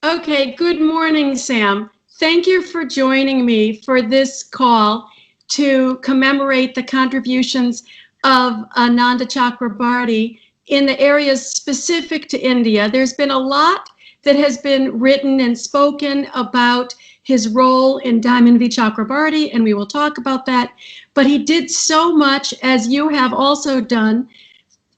Okay, good morning, Sam. Thank you for joining me for this call to commemorate the contributions of Ananda Chakrabarty in the areas specific to India. There's been a lot that has been written and spoken about his role in Diamond V. Chakrabarty, and we will talk about that. But he did so much, as you have also done,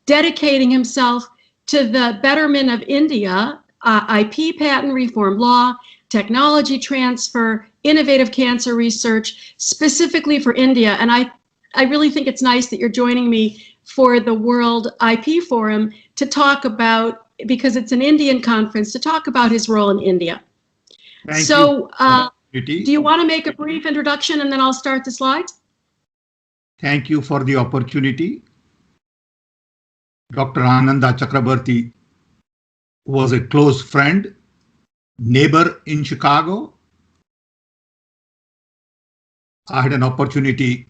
dedicating himself to the betterment of India, IP patent reform law, technology transfer, innovative cancer research, specifically for India. And I really think it's nice that you're joining me for the World IP Forum to talk about, because it's an Indian conference, to talk about his role in India. Thank so you. Do you want to make a brief introduction and then I'll start the slides? Thank you for the opportunity. Dr. Ananda Chakrabarty was a close friend, neighbor in Chicago. I had an opportunity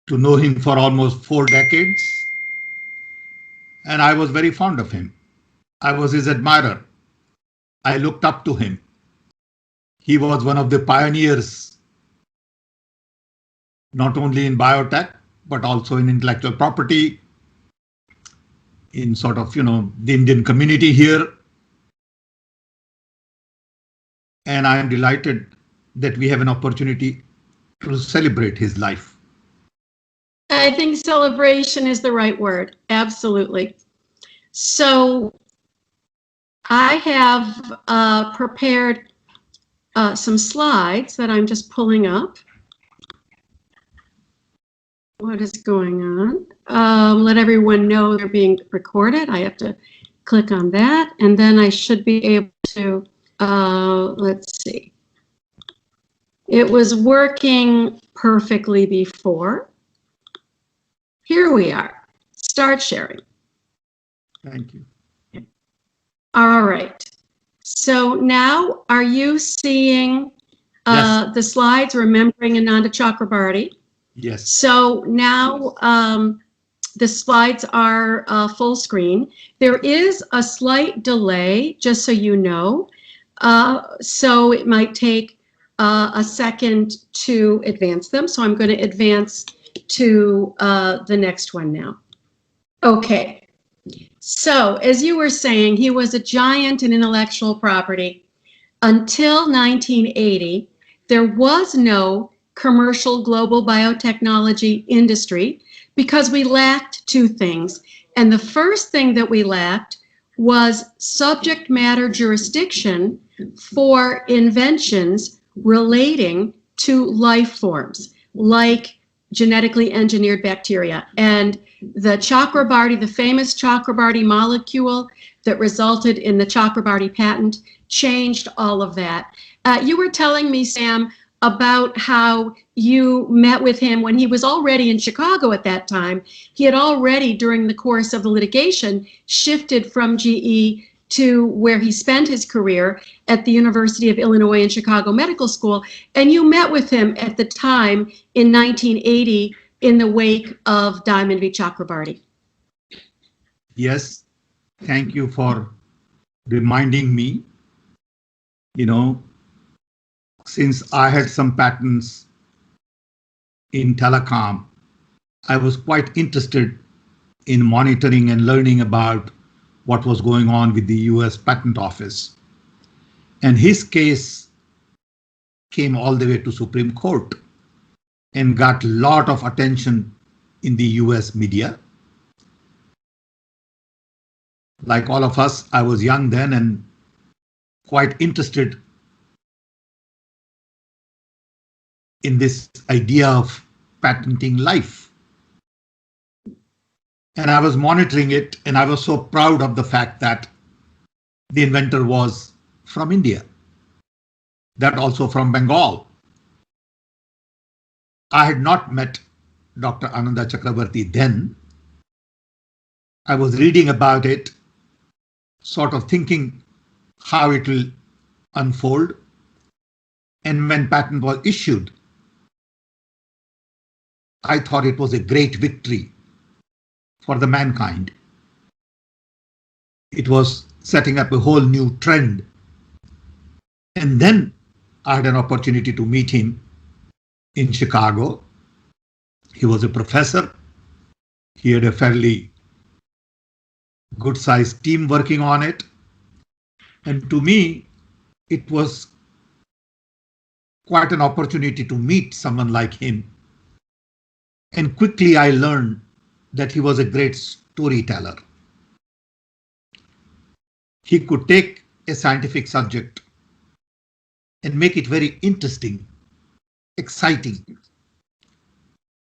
to know him for almost 4 decades, and I was very fond of him. I was his admirer. I looked up to him. He was one of the pioneers, not only in biotech, but also in intellectual property, in sort of, the Indian community here. And I am delighted that we have an opportunity to celebrate his life. I think celebration is the right word. Absolutely. So I have prepared some slides that I'm just pulling up. What is going on? Let everyone know they're being recorded. I have to click on that, and then I should be able to, let's see. It was working perfectly before. Here we are. Start sharing. Thank you. All right. So now, are you seeing Yes. the slides remembering Ananda Chakrabarty? Yes. So now the slides are full screen. There is a slight delay, just so you know. So it might take a second to advance them. So I'm going to advance to the next one now. Okay. So as you were saying, he was a giant in intellectual property. Until 1980, there was no commercial global biotechnology industry because we lacked 2 things. And the first thing that we lacked was subject matter jurisdiction for inventions relating to life forms, like genetically engineered bacteria. And the Chakrabarty, the famous Chakrabarty molecule that resulted in the Chakrabarty patent, changed all of that. You were telling me, Sam, about how you met with him when he was already in Chicago at that time. He had already, during the course of the litigation, shifted from GE to where he spent his career at the University of Illinois in Chicago Medical School. And you met with him at the time in 1980 in the wake of Diamond V. Chakrabarty. Yes. Thank you for reminding me. Since I had some patents in Telecom, I was quite interested in monitoring and learning about what was going on with the US Patent Office. And his case came all the way to Supreme Court and got a lot of attention in the US media. Like all of us, I was young then and quite interested in this idea of patenting life. And I was monitoring it, and I was so proud of the fact that the inventor was from India, that also from Bengal. I had not met Dr. Ananda Chakrabarty then. I was reading about it, sort of thinking how it will unfold. And when patent was issued, I thought it was a great victory for the mankind. It was setting up a whole new trend And then I had an opportunity to meet him in Chicago. He was a professor. He had a fairly good sized team working on it. And to me, it was quite an opportunity to meet someone like him. And quickly I learned that he was a great storyteller. He could take a scientific subject and make it very interesting, exciting,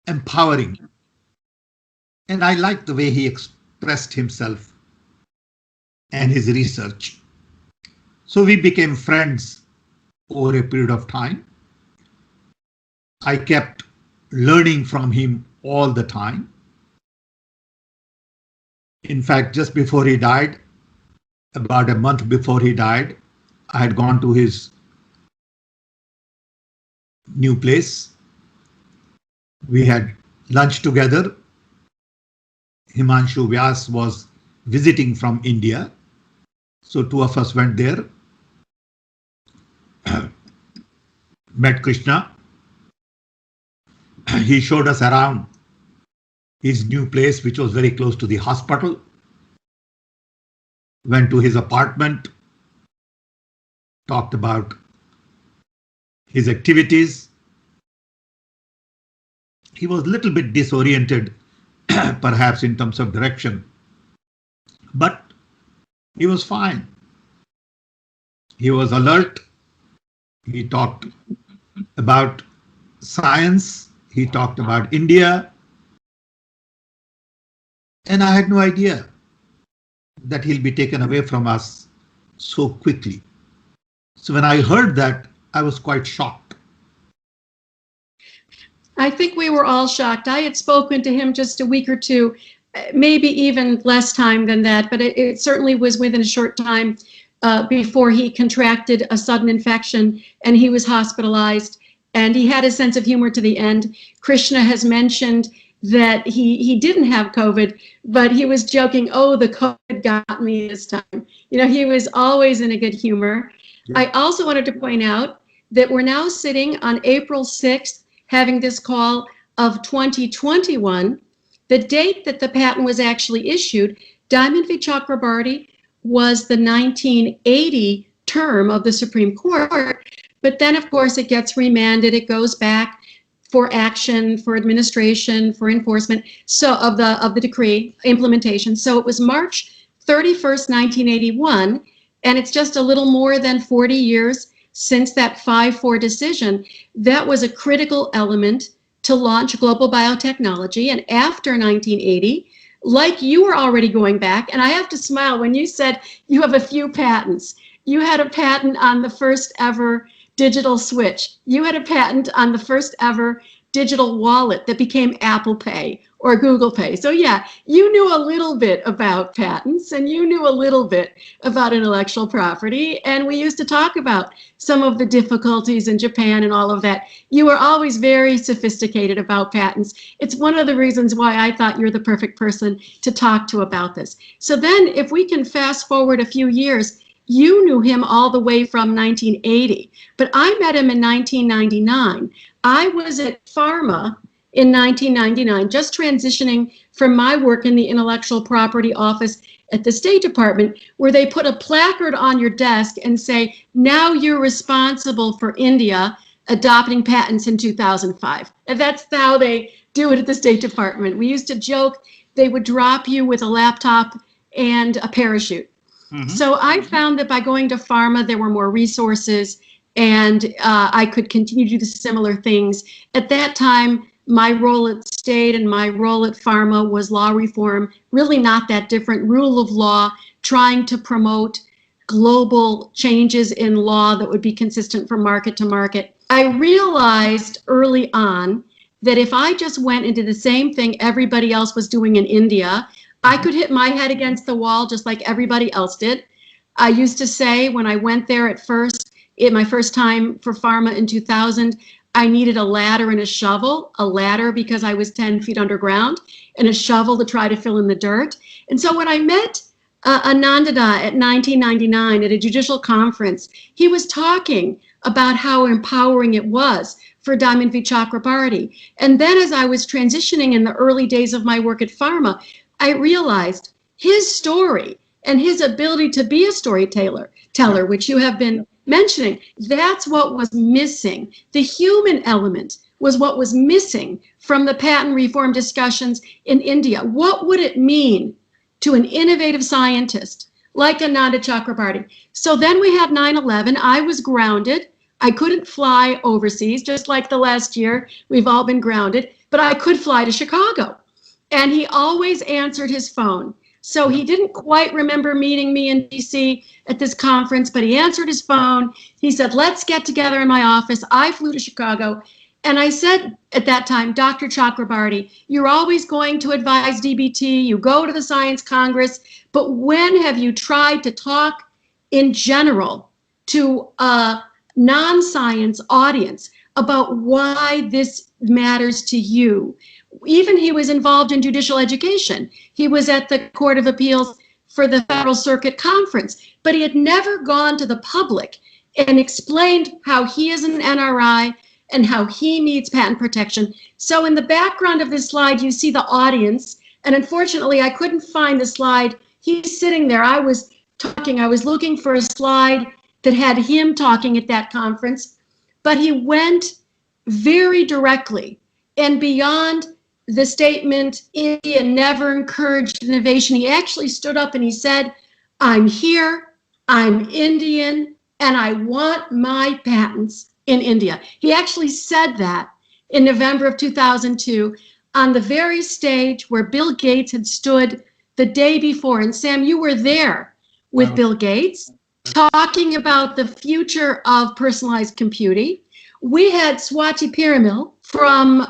empowering. And I liked the way he expressed himself and his research. So we became friends over a period of time. I kept learning from him all the time. In fact, just before he died, about a month before he died, I had gone to his new place. We had lunch together. Himanshu Vyas was visiting from India. So two of us went there, met Krishna. He showed us around his new place, which was very close to the hospital. Went to his apartment, talked about his activities. He was a little bit disoriented, perhaps in terms of direction, but he was fine. He was alert. He talked about science. He talked about India. And I had no idea that he'll be taken away from us so quickly. So when I heard that, I was quite shocked. I think we were all shocked. I had spoken to him just a week or two, maybe even less time than that, but it certainly was within a short time before he contracted a sudden infection and he was hospitalized, and he had a sense of humor to the end. Krishna has mentioned that he didn't have COVID, but he was joking, oh, the COVID got me this time. You know, he was always in a good humor. Yeah. I also wanted to point out that we're now sitting on April 6th, having this call of 2021. The date that the patent was actually issued, Diamond v. Chakrabarty, was the 1980 term of the Supreme Court. But then, of course, it gets remanded. It goes back for action, for administration, for enforcement, so of the decree implementation. So it was March 31st, 1981, and it's just a little more than 40 years since that 5-4 decision. That was a critical element to launch global biotechnology. And after 1980, like you were already going back, and I have to smile when you said you have a few patents. You had a patent on the first ever digital switch. You had a patent on the first ever digital wallet that became Apple Pay or Google Pay. So yeah, you knew a little bit about patents and you knew a little bit about intellectual property. And we used to talk about some of the difficulties in Japan and all of that. You were always very sophisticated about patents. It's one of the reasons why I thought you're the perfect person to talk to about this. So then if we can fast forward a few years, you knew him all the way from 1980, but I met him in 1999. I was at Pharma in 1999, just transitioning from my work in the intellectual property office at the State Department, where they put a placard on your desk and say, now you're responsible for India adopting patents in 2005. And that's how they do it at the State Department. We used to joke they would drop you with a laptop and a parachute. So I found that by going to Pharma, there were more resources and I could continue to do the similar things. At that time, my role at State and my role at Pharma was law reform, really not that different, rule of law, trying to promote global changes in law that would be consistent from market to market. I realized early on that if I just went into the same thing everybody else was doing in India, I could hit my head against the wall just like everybody else did. I used to say when I went there at first, my first time for Pharma in 2000, I needed a ladder and a shovel, a ladder because I was 10 feet underground, and a shovel to try to fill in the dirt. And so when I met Anandada at 1999 at a judicial conference, he was talking about how empowering it was for Diamond V. Chakrabarty. And then as I was transitioning in the early days of my work at Pharma, I realized his story and his ability to be a storyteller, which you have been mentioning, that's what was missing. The human element was what was missing from the patent reform discussions in India. What would it mean to an innovative scientist like Ananda Chakrabarty? So then we had 9/11. I was grounded. I couldn't fly overseas, just like the last year. We've all been grounded, but I could fly to Chicago. And he always answered his phone. So he didn't quite remember meeting me in DC at this conference, but he answered his phone. He said, let's get together in my office. I flew to Chicago. And I said at that time, Dr. Chakrabarty, you're always going to advise DBT. You go to the Science Congress. But when have you tried to talk in general to a non-science audience about why this matters to you? Even he was involved in judicial education. He was at the Court of Appeals for the Federal Circuit Conference, but he had never gone to the public and explained how he is an NRI and how he needs patent protection. So in the background of this slide, you see the audience, and unfortunately, I couldn't find the slide. He's sitting there. I was talking. I was looking for a slide that had him talking at that conference, but he went very directly and beyond the statement, India never encouraged innovation. He actually stood up and he said, I'm here, I'm Indian, and I want my patents in India. He actually said that in November of 2002 on the very stage where Bill Gates had stood the day before. And Sam, you were there with Bill Gates talking about the future of personalized computing. We had Swati Piramil from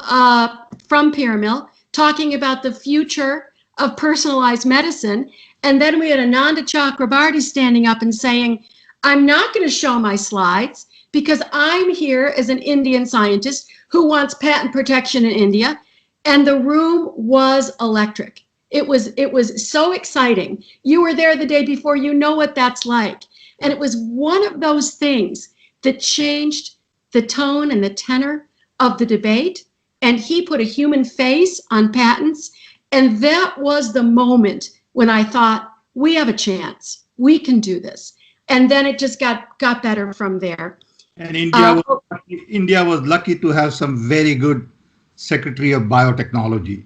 Piramil talking about the future of personalized medicine. And then we had Ananda Chakrabarty standing up and saying, I'm not going to show my slides because I'm here as an Indian scientist who wants patent protection in India. And the room was electric. It was so exciting. You were there the day before, you know what that's like. And it was one of those things that changed the tone and the tenor of the debate. And he put a human face on patents. And that was the moment when I thought, we have a chance. We can do this. And then it just got better from there. And India was lucky to have some very good Secretary of Biotechnology.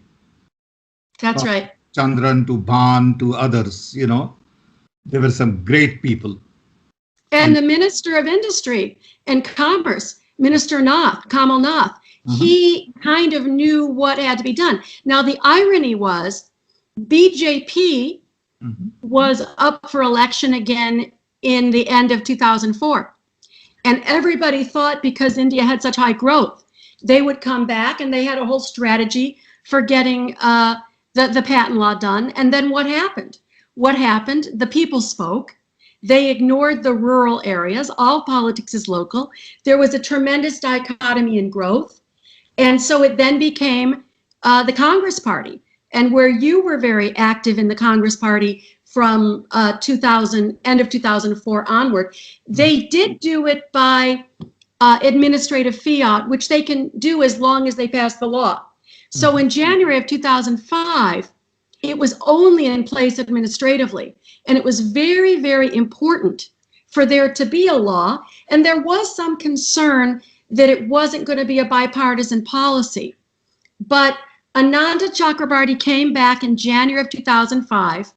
That's right. Chandran to Bhan to others, you know, there were some great people. And the Minister of Industry and Commerce, Minister Nath, Kamal Nath, he kind of knew what had to be done. Now, the irony was BJP was up for election again in the end of 2004. And everybody thought because India had such high growth, they would come back, and they had a whole strategy for getting the patent law done. And then what happened? The people spoke. They ignored the rural areas. All politics is local. There was a tremendous dichotomy in growth. And so it then became the Congress Party. And where you were very active in the Congress Party from end of 2004 onward, they did do it by administrative fiat, which they can do as long as they pass the law. So in January of 2005, it was only in place administratively. And it was very, very important for there to be a law. And there was some concern that it wasn't going to be a bipartisan policy. But Ananda Chakrabarty came back in January of 2005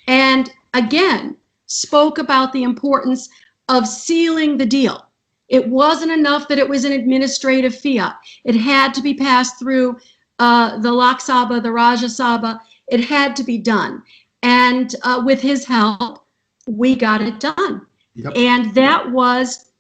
and again spoke about the importance of sealing the deal. It wasn't enough that it was an administrative fiat. It had to be passed through the Lok Sabha, the Rajya Sabha. It had to be done. And with his help, we got it done. Yep. And that was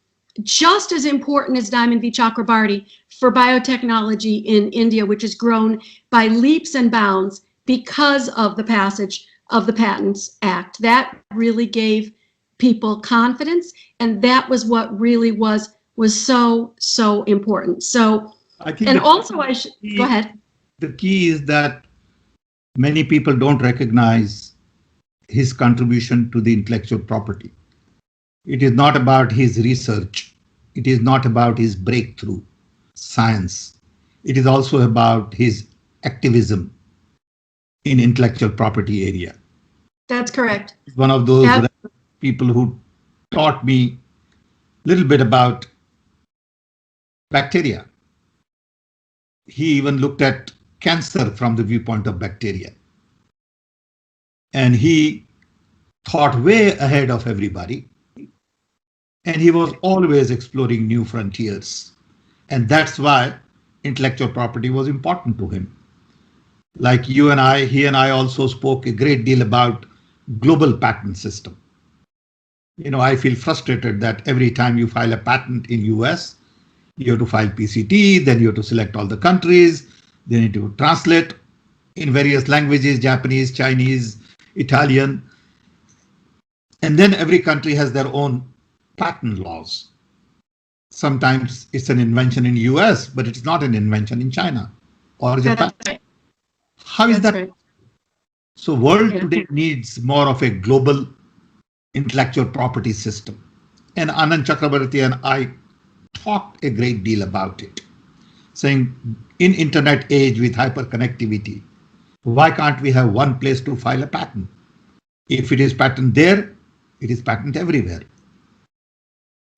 just as important as Diamond V. Chakrabarty for biotechnology in India, which has grown by leaps and bounds because of the passage of the Patents Act. That really gave people confidence, and that was what really was so important. So, I think, and also I should go ahead. The key is that many people don't recognize his contribution to the intellectual property. It is not about his research. It is not about his breakthrough science. It is also about his activism in intellectual property area. That's correct. One of those people who taught me a little bit about bacteria. He even looked at cancer from the viewpoint of bacteria. And he thought way ahead of everybody. And he was always exploring new frontiers. And that's why intellectual property was important to him. Like you and I, he and I also spoke a great deal about global patent system. I feel frustrated that every time you file a patent in US, you have to file PCT, then you have to select all the countries, then you need to translate in various languages, Japanese, Chinese, Italian. And then every country has their own patent laws. Sometimes it's an invention in US, but it's not an invention in China or Japan. Right. How is that? Right. So world today needs more of a global intellectual property system. And Anand Chakrabarti and I talked a great deal about it, saying in internet age with hyperconnectivity, why can't we have one place to file a patent? If it is patent there, it is patent everywhere.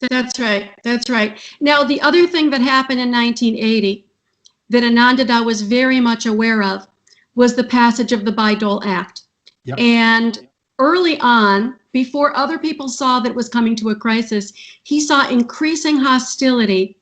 That's right. That's right. Now, the other thing that happened in 1980 that Anandada was very much aware of was the passage of the Bayh-Dole Act. Yep. And early on, before other people saw that it was coming to a crisis, he saw increasing hostility.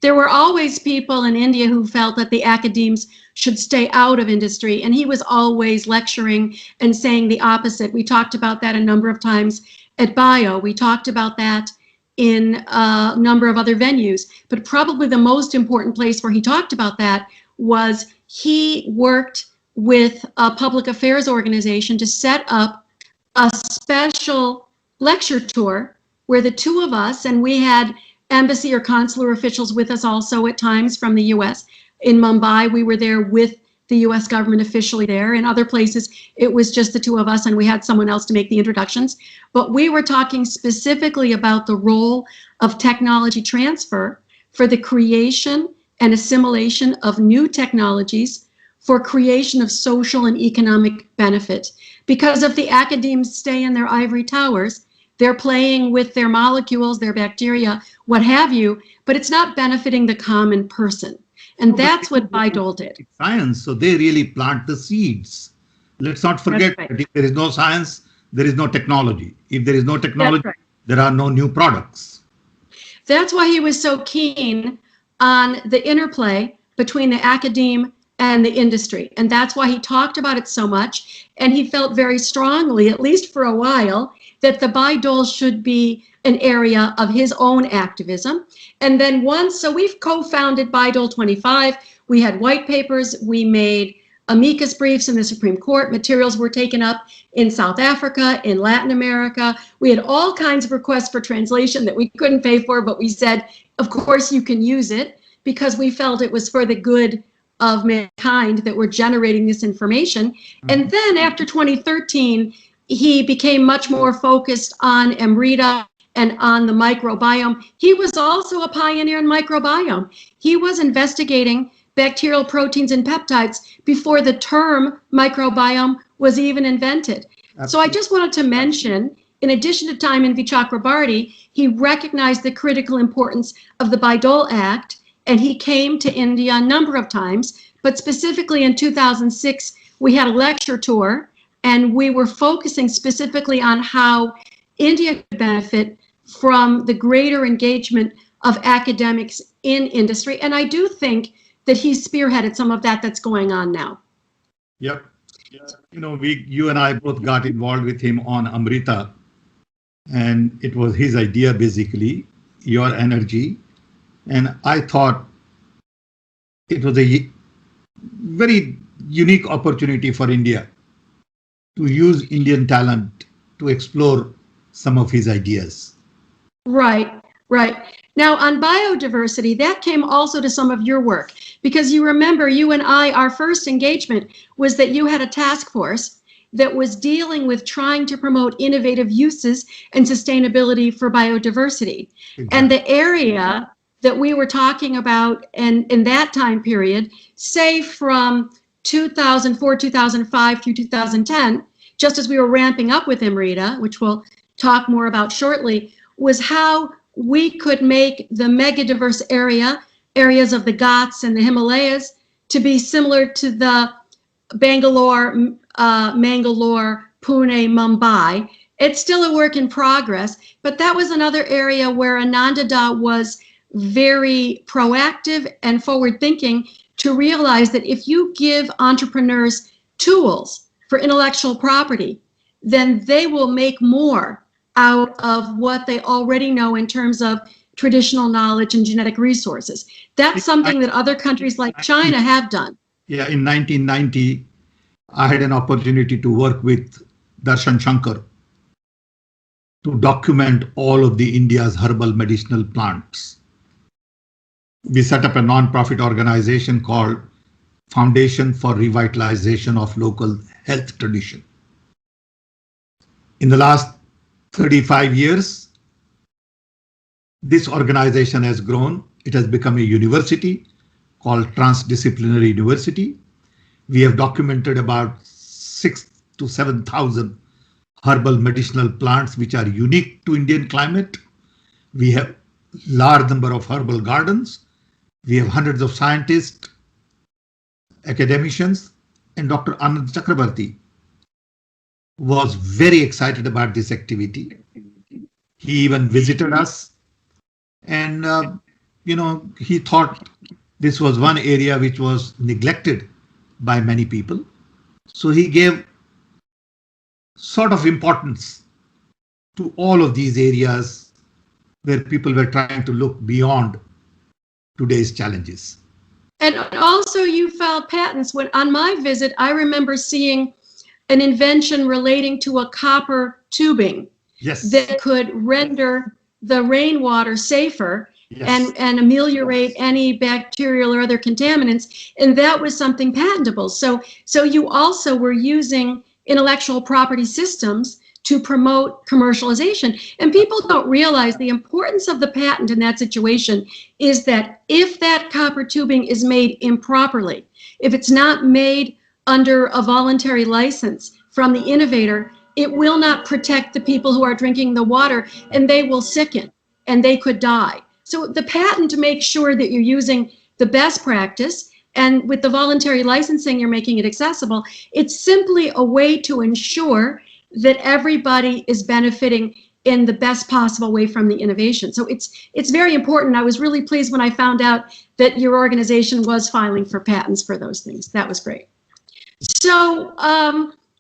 There were always people in India who felt that the academes should stay out of industry, and he was always lecturing and saying the opposite. We talked about that a number of times at Bio. We talked about that in a number of other venues, but probably the most important place where he talked about that was he worked with a public affairs organization to set up a special lecture tour where the two of us, and we had embassy or consular officials with us also at times from the US. In Mumbai, we were there with the US government officially there. In other places, it was just the two of us and we had someone else to make the introductions. But we were talking specifically about the role of technology transfer for the creation and assimilation of new technologies for creation of social and economic benefit. Because if the academies stay in their ivory towers, they're playing with their molecules, their bacteria, what have you, but it's not benefiting the common person. And that's what Bayh-Dole did. Science, so they really plant the seeds. Let's not forget that if there is no science, there is no technology. If there is no technology, there are no new products. That's why he was so keen on the interplay between the academe and the industry. And that's why he talked about it so much. And he felt very strongly, at least for a while, that the Bayh-Dole should be an area of his own activism. And then so we've co-founded Bayh-Dole 25. We had white papers. We made amicus briefs in the Supreme Court. Materials were taken up in South Africa, in Latin America. We had all kinds of requests for translation that we couldn't pay for, but we said, of course you can use it, because we felt it was for the good of mankind that we're generating this information. Mm-hmm. And then after 2013, he became much more focused on Amrita and on the microbiome. He was also a pioneer in microbiome. He was investigating bacterial proteins and peptides before the term microbiome was even invented. Absolutely. So I just wanted to mention, in addition to time in Vichakrabarty, he recognized the critical importance of the Bayh-Dole Act, and he came to India a number of times, but specifically in 2006, we had a lecture tour, and we were focusing specifically on how India could benefit from the greater engagement of academics in industry. And I do think that he spearheaded some of that that's going on now. Yep. You and I both got involved with him on Amrita, and it was his idea, basically, your energy. And I thought it was a very unique opportunity for India to use Indian talent to explore some of his ideas. Right. Now, on biodiversity, that came also to some of your work, because you remember, you and I, our first engagement was that you had a task force that was dealing with trying to promote innovative uses and sustainability for biodiversity. Exactly. And the area that we were talking about and in that time period, say from 2004, 2005 through 2010, just as we were ramping up with IMRITA, which we'll talk more about shortly, was how we could make the mega diverse areas of the Ghats and the Himalayas to be similar to the Bangalore, Mangalore, Pune, Mumbai. It's still a work in progress, but that was another area where Anandada was very proactive and forward-thinking to realize that if you give entrepreneurs tools for intellectual property, then they will make more out of what they already know in terms of traditional knowledge and genetic resources. That's something that other countries like China have done. Yeah, in 1990, I had an opportunity to work with Darshan Shankar to document all of the India's herbal medicinal plants. We set up a non-profit organization called Foundation for Revitalization of Local Health Tradition. In the last 35 years, this organization has grown. It has become a university called Transdisciplinary University. We have documented about 6,000 to 7,000 herbal medicinal plants which are unique to Indian climate. We have large number of herbal gardens. We have hundreds of scientists, academicians, and Dr. Anand Chakrabarti was very excited about this activity. He even visited us, and he thought this was one area which was neglected by many people. So he gave sort of importance to all of these areas where people were trying to look beyond today's challenges. And also you filed patents. When on my visit, I remember seeing an invention relating to a copper tubing. Yes. That could render the rainwater safer. Yes. and ameliorate any bacterial or other contaminants. And that was something patentable. So you also were using intellectual property systems to promote commercialization. And people don't realize the importance of the patent in that situation is that if that copper tubing is made improperly, if it's not made under a voluntary license from the innovator, it will not protect the people who are drinking the water, and they will sicken and they could die. So the patent makes sure that you're using the best practice, and with the voluntary licensing, you're making it accessible. It's simply a way to ensure that everybody is benefiting in the best possible way from the innovation. So it's very important. I was really pleased when I found out that your organization was filing for patents for those things. That was great. So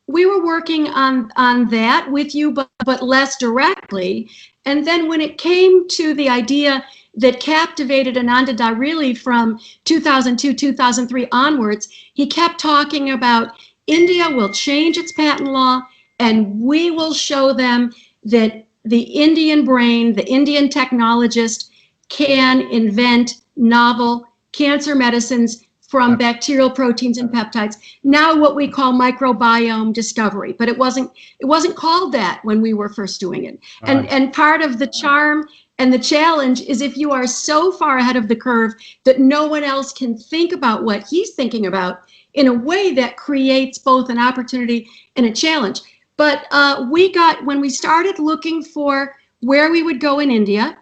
we were working on that with you, but less directly. And then when it came to the idea that captivated Anandada really from 2002, 2003 onwards, he kept talking about India will change its patent law and we will show them that the Indian brain, the Indian technologist can invent novel cancer medicines from bacterial proteins and peptides. Now what we call microbiome discovery, but it wasn't called that when we were first doing it. And part of the charm and the challenge is if you are so far ahead of the curve that no one else can think about what he's thinking about in a way that creates both an opportunity and a challenge. But when we started looking for where we would go in India,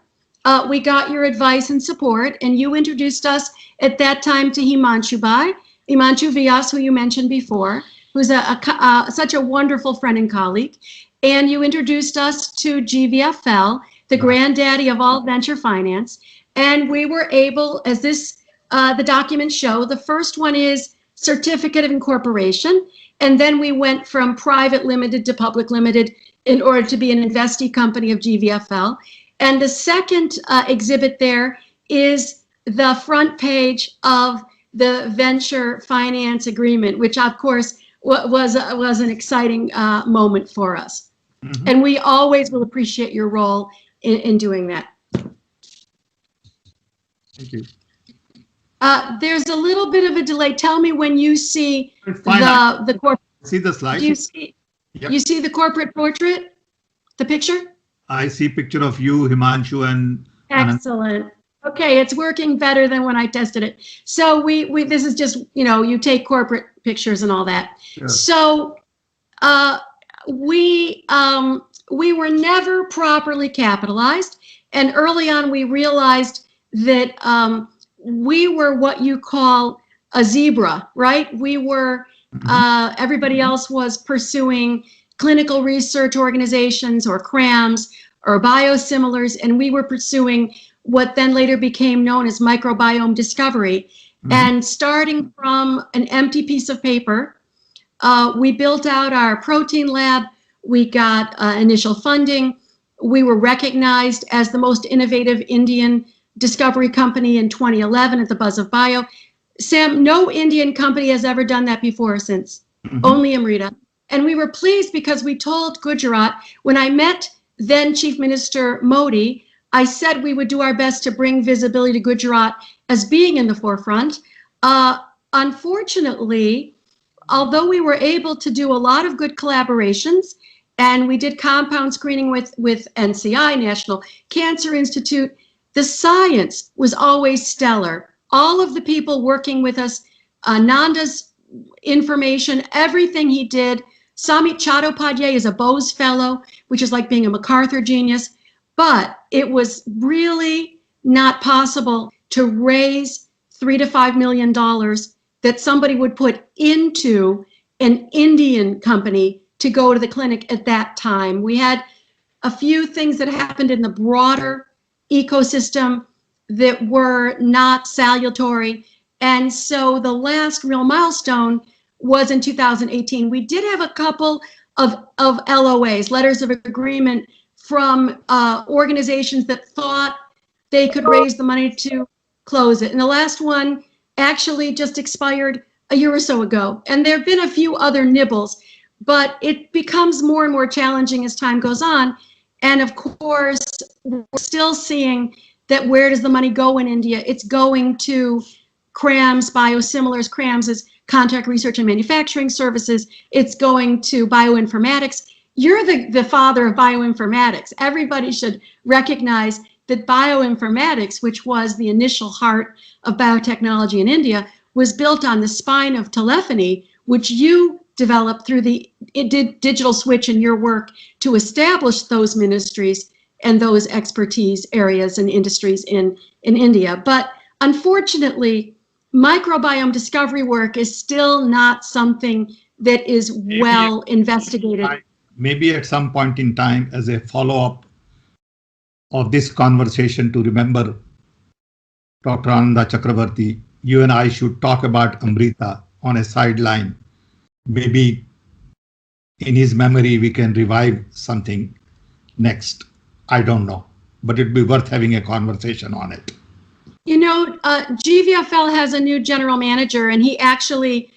we got your advice and support, and you introduced us at that time to Himanshu Vyas, who you mentioned before, who's such a wonderful friend and colleague. And you introduced us to GVFL, the granddaddy of all venture finance. And we were able, as the documents show, the first one is certificate of incorporation. And then we went from private limited to public limited in order to be an investee company of GVFL. And the second exhibit there is the front page of the venture finance agreement, which of course was an exciting moment for us. Mm-hmm. And we always will appreciate your role in doing that. Thank you. There's a little bit of a delay. Tell me when you see the corporate. See the slide? Do you see? Yep. You see the corporate portrait, the picture? I see picture of you, Himanshu, and Anand. Excellent. Okay, it's working better than when I tested it. So we this is just, you take corporate pictures and all that. Sure. So we were never properly capitalized, and early on we realized that we were what you call a zebra, right? We were everybody else was pursuing clinical research organizations or CRAMs or biosimilars, and we were pursuing what then later became known as microbiome discovery. And starting from an empty piece of paper, we built out our protein lab. We got initial funding. We were recognized as the most innovative Indian discovery company in 2011 at the Buzz of Bio. Sam, no Indian company has ever done that before or since, only Amrita. And we were pleased because we told Gujarat, when I met then Chief Minister Modi, I said we would do our best to bring visibility to Gujarat as being in the forefront. Unfortunately, although we were able to do a lot of good collaborations, and we did compound screening with NCI, National Cancer Institute, the science was always stellar. All of the people working with us, Nanda's information, everything he did. Samit Chattopadhyay is a Bose Fellow, which is like being a MacArthur genius. But it was really not possible to raise $3 to $5 million that somebody would put into an Indian company to go to the clinic at that time. We had a few things that happened in the broader ecosystem that were not salutary. And so the last real milestone was in 2018. We did have a couple of LOAs, letters of agreement, from organizations that thought they could raise the money to close it. And the last one actually just expired a year or so ago. And there have been a few other nibbles, but it becomes more and more challenging as time goes on. And of course, we're still seeing that where does the money go in India? It's going to CRAMs, biosimilars. CRAMs is contract research and manufacturing services. It's going to bioinformatics. You're the father of bioinformatics. Everybody should recognize that bioinformatics, which was the initial heart of biotechnology in India, was built on the spine of telephony, which you developed through the digital switch in your work to establish those ministries and those expertise areas and industries in India. But unfortunately, microbiome discovery work is still not something that is well investigated. Maybe at some point in time, as a follow-up of this conversation, to remember Dr. Ananda Chakravarti, you and I should talk about Amrita on a sideline. Maybe in his memory, we can revive something next. I don't know, but it'd be worth having a conversation on it. GVFL has a new general manager, and he actually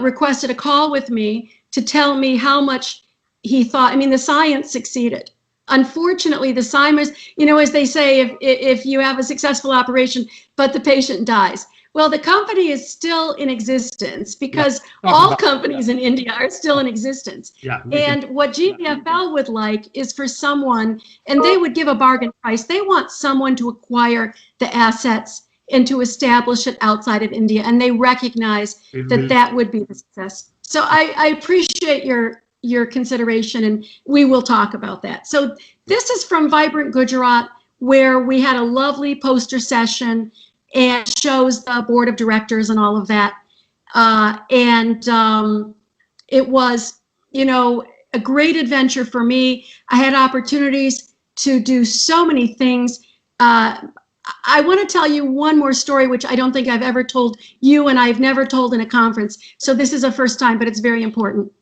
requested a call with me to tell me how much he thought. I mean, the science succeeded. Unfortunately, the science, as they say, if you have a successful operation, but the patient dies. Well, the company is still in existence because all companies in India are still in existence. And what GVFL would like is for someone, and they would give a bargain price, they want someone to acquire the assets and to establish it outside of India. And they recognize that would be the success. So I appreciate your consideration, and we will talk about that. So this is from Vibrant Gujarat, where we had a lovely poster session and shows the board of directors and all of that. It was, a great adventure for me. I had opportunities to do so many things. I want to tell you one more story, which I don't think I've ever told you, and I've never told in a conference. So this is a first time, but it's very important.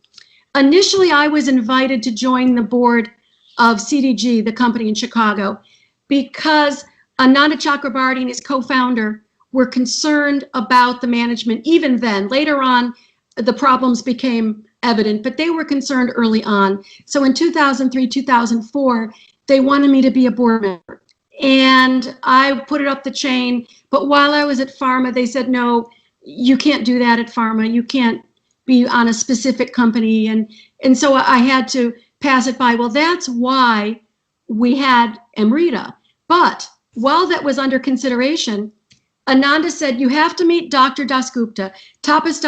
Initially, I was invited to join the board of CDG, the company in Chicago, because Ananda Chakrabarty and his co-founder were concerned about the management even then. Later on, the problems became evident, but they were concerned early on. So in 2003, 2004, they wanted me to be a board member. And I put it up the chain. But while I was at pharma, they said, no, you can't do that at pharma. You can't be on a specific company. And so I had to pass it by. Well, that's why we had Amrita. But while that was under consideration, Ananda said, you have to meet Dr. Dasgupta. Tapas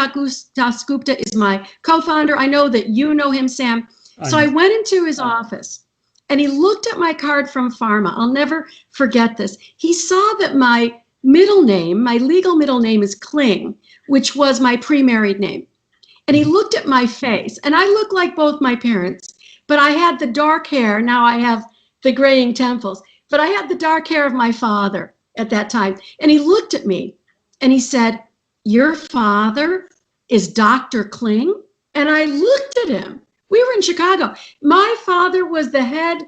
Dasgupta is my co-founder. I know that you know him, Sam. So I went into his office and he looked at my card from Pharma. I'll never forget this. He saw that my middle name, my legal middle name is Kling, which was my pre-married name. And he looked at my face, and I look like both my parents, but I had the dark hair. Now I have the graying temples, but I had the dark hair of my father at that time. And he looked at me and he said, your father is Dr. Kling? And I looked at him. We were in Chicago. My father was the head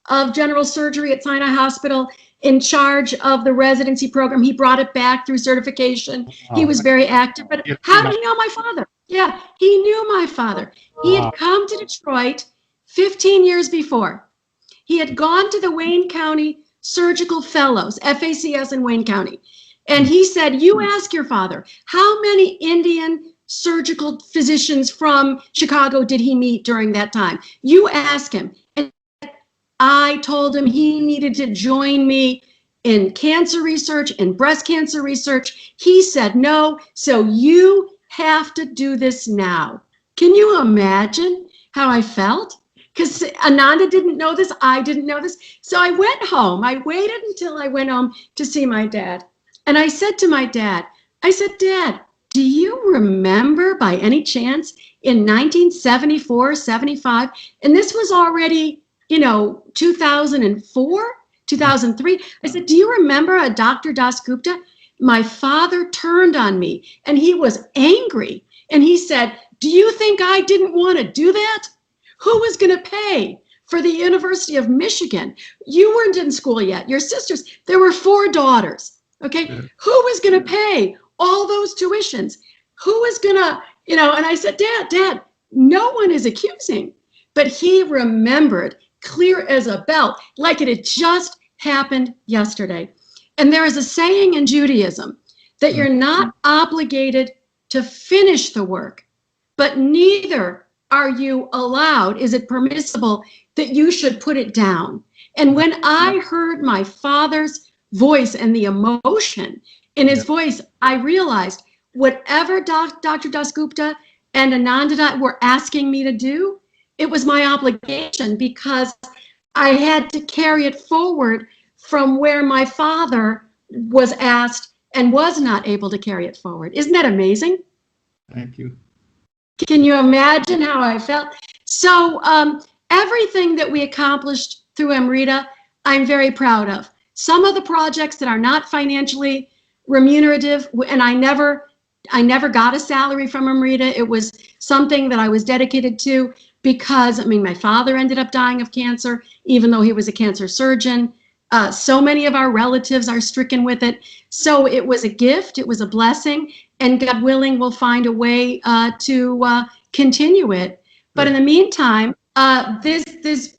of general surgery at Sinai Hospital, in charge of the residency program. He brought it back through certification. He was very active. But how did he know my father? Yeah, he knew my father. He had come to Detroit 15 years before. He had gone to the Wayne County Surgical Fellows, FACS in Wayne County. And he said, you ask your father, how many Indian surgical physicians from Chicago did he meet during that time? You ask him. And I told him he needed to join me in cancer research and breast cancer research. He said no, so you have to do this now. Can you imagine how I felt? Because Ananda didn't know this, I didn't know this. So I went home. I waited until I went home to see my dad. And I said to my dad, I said, Dad, do you remember by any chance in 1974, 75, and this was already, 2004, 2003. I said, do you remember a Dr. Dasgupta? My father turned on me and he was angry. And he said, do you think I didn't want to do that? Who was going to pay for the University of Michigan? You weren't in school yet. Your sisters, there were 4 daughters. Okay. Yeah. Who was going to pay all those tuitions? Who was going to, and I said, Dad, no one is accusing. But he remembered clear as a bell, like it had just happened yesterday. And there is a saying in Judaism that you're not obligated to finish the work, but neither are you allowed, is it permissible that you should put it down. And when I heard my father's voice and the emotion in his voice, I realized whatever Dr. Dasgupta and Ananda were asking me to do, it was my obligation because I had to carry it forward from where my father was asked and was not able to carry it forward. Isn't that amazing? Thank you. Can you imagine how I felt? So everything that we accomplished through Amrita, I'm very proud of. Some of the projects that are not financially remunerative, and I never got a salary from Amrita. It was something that I was dedicated to because, my father ended up dying of cancer, even though he was a cancer surgeon. So many of our relatives are stricken with it. So it was a gift, it was a blessing, and God willing, we'll find a way to continue it. But in the meantime, Ananda's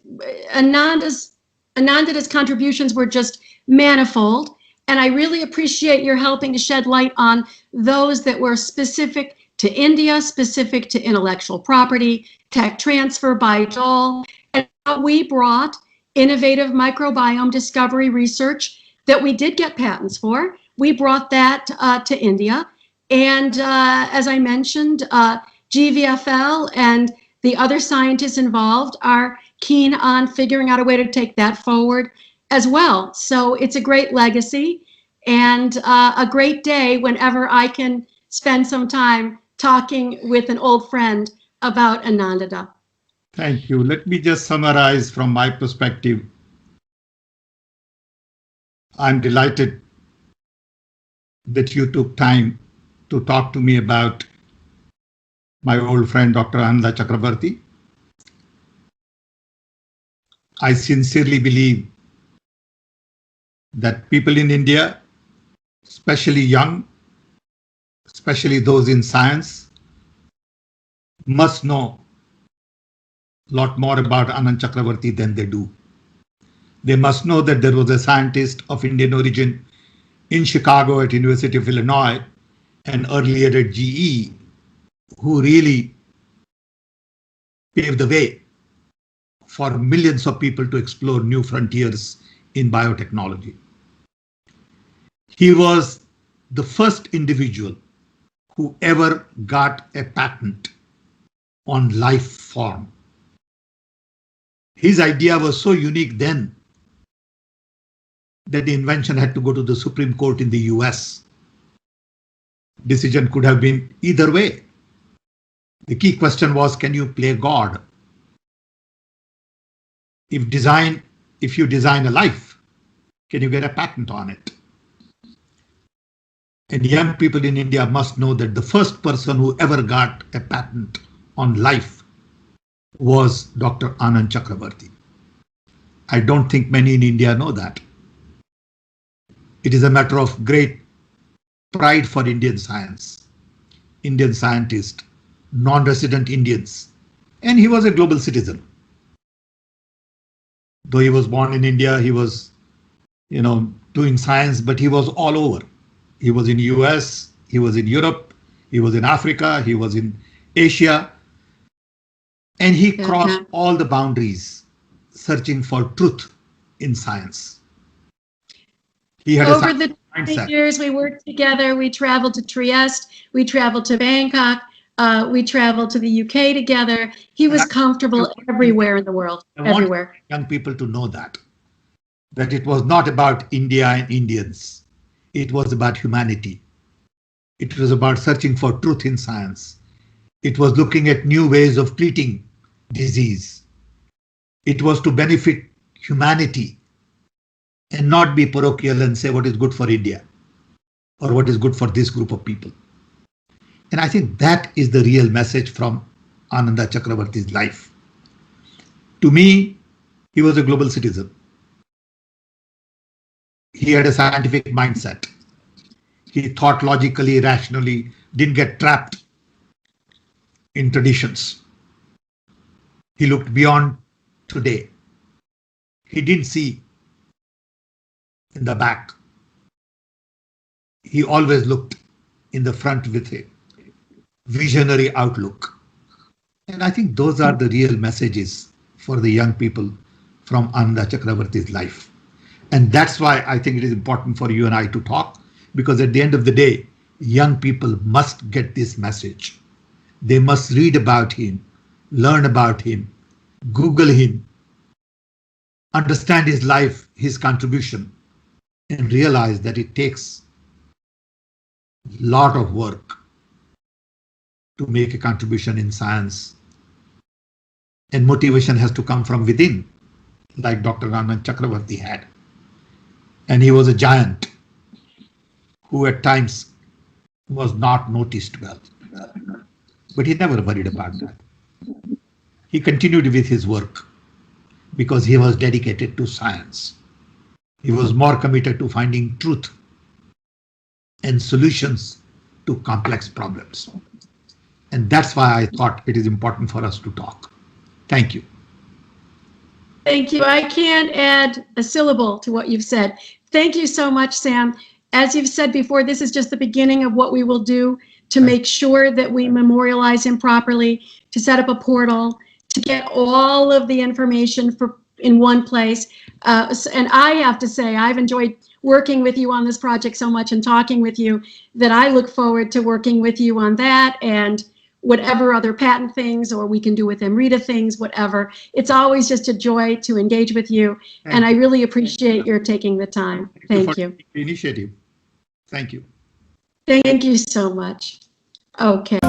contributions were just manifold. And I really appreciate your helping to shed light on those that were specific to India, specific to intellectual property, tech transfer by Dole, and how we brought innovative microbiome discovery research that we did get patents for. We brought that to India. And as I mentioned, GVFL and the other scientists involved are keen on figuring out a way to take that forward as well. So it's a great legacy and a great day whenever I can spend some time talking with an old friend about Ananda. Thank you. Let me just summarize from my perspective. I'm delighted that you took time to talk to me about my old friend, Dr. Ananda Chakrabarty. I sincerely believe that people in India, especially young, especially those in science, must know a lot more about Anand Chakrabarty than they do. They must know that there was a scientist of Indian origin in Chicago at University of Illinois and earlier at GE who really paved the way for millions of people to explore new frontiers in biotechnology. He was the first individual who ever got a patent on life form. His idea was so unique then that the invention had to go to the Supreme Court in the US. Decision could have been either way. The key question was, can you play God? If you design a life, can you get a patent on it? And young people in India must know that the first person who ever got a patent on life was Dr. Anand Chakravarti. I don't think many in India know that. It is a matter of great pride for Indian science, Indian scientists, non-resident Indians, and he was a global citizen. Though he was born in India, he was, doing science, but he was all over. He was in US, he was in Europe, he was in Africa, he was in Asia, and he crossed all the boundaries searching for truth in science. He had over the mindset. years we worked together. We traveled to Trieste, we traveled to Bangkok, we traveled to the UK together. He was comfortable everywhere in the world, everywhere. I want young people to know that it was not about India and Indians. It was about humanity. It was about searching for truth in science. It was looking at new ways of treating disease. It was to benefit humanity and not be parochial and say what is good for India or what is good for this group of people. And I think that is the real message from Ananda Chakravarti's life. To me, he was a global citizen. He had a scientific mindset. He thought logically, rationally, didn't get trapped in traditions. He looked beyond today. He didn't see in the back. He always looked in the front with a visionary outlook. And I think those are the real messages for the young people from Ananda Chakravarti's life. And that's why I think it is important for you and I to talk, because at the end of the day, young people must get this message. They must read about him, learn about him, Google him, understand his life, his contribution, and realize that it takes a lot of work to make a contribution in science. And motivation has to come from within, like Dr. Anand Chakravarti had. And he was a giant who at times was not noticed well. But he never worried about that. He continued with his work because he was dedicated to science. He was more committed to finding truth and solutions to complex problems. And that's why I thought it is important for us to talk. Thank you. Thank you. I can't add a syllable to what you've said. Thank you so much, Sam. As you've said before, this is just the beginning of what we will do to make sure that we memorialize him properly, to set up a portal, to get all of the information in one place. And I have to say, I've enjoyed working with you on this project so much and talking with you that I look forward to working with you on that and whatever other patent things or we can do with MRETA things, whatever. It's always just a joy to engage with you. And I really appreciate your taking the time. Thank you. The initiative. Thank you. Thank you so much. Okay.